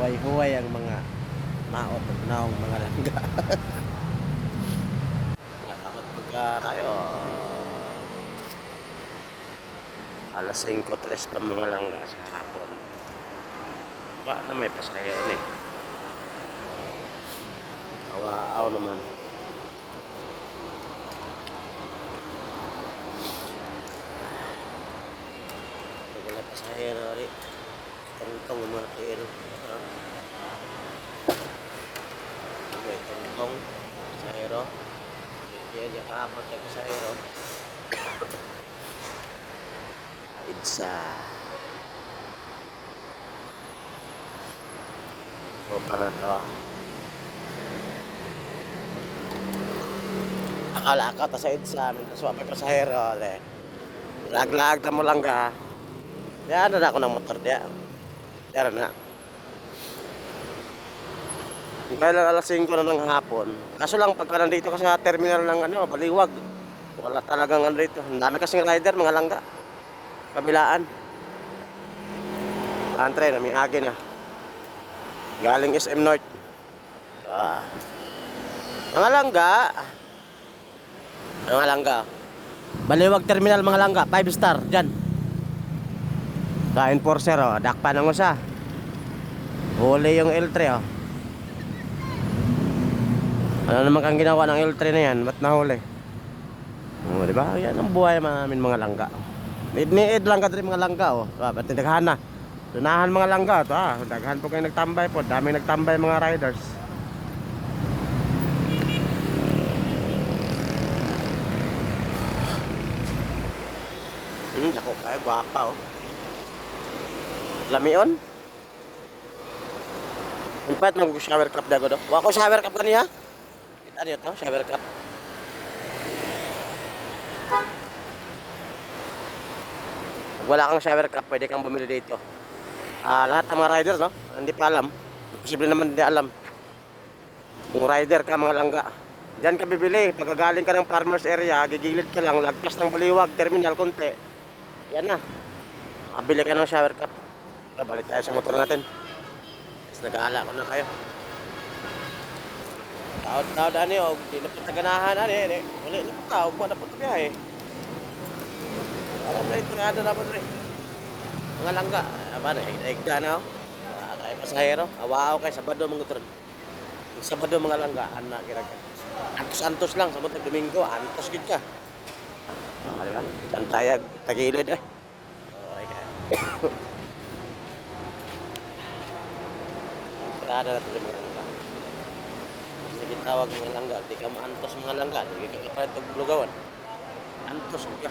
huway-huway ang mga maot at naong mga langga. Dapat pagka tayo alas 5:03 pa mga langga sa hapon. Ba na may pasaya eh. Awaaw naman. Wala pasaya na rin. Tangkong mga tiro. Okay, tangkong pasahero. Yan yung kaapot yung pasahero. Itsa. O para to. Akala ka ta sa Itsa. Mintas wapay pasahero. Lag-lag na mo lang ka. Yan na ako ng motor diya. Yan na. Kaya lang alas 5 na ng hapon. Kaso lang pagka nandito ka sa terminal ng Baliwag. Wala talagang dito. Ang dami kasing rider, mga langga. Kabilaan. Antre na, may agi na. Galing SM North. Mga langga. Mga langga. Baliwag terminal mga langga, 5 star dyan. Sa enforcer dakpa ng usa. Huli yung L3 Ano naman kang ginawa ng L3 na yan? Ba't nahuli? Diba? Yan ang buhay namin mga langga. Need lang ka rin mga langga Ba't naghahan na? Tunahan mga langga daghan po kayo nagtambay po. Dami nagtambay mga riders. Ako kaya guwapa Lamion? Empat nang shower cup dago do. Wa ko shower cup kaniya. Kita niyo to, shower cup. Wala kang shower cup, pwede kang bumili dito. Lahat ng mga riders hindi pa alam. Posible naman hindi alam. Kung rider ka mga langga, diyan ka bibili. Pagkagaling ka ng farmers area, gigilid ka lang, lagpas ng Baliwag terminal konti. Yan na. Bili ka ng shower cup. Balik tayo sa motor natin. Tapos nag-aala ko na kayo. Taod-taod di na pataganahan Uli na tao, buwan na po ito biyahe. Alam na ito nga na po rin. Mga langga, naigda na kaya pasahero, awaaw kay Sabado mga utron. Yung Sabado mga langga, anak kiraga. Antos-antos lang, sa mga Domingo, antos gid ka. Diba? Tantayag, tagilid Okay ka. Ada na ito mga langga. Sige tawag mga langga, di ka maantos mga langga, di ka kapalit og lugawan. Antos ka.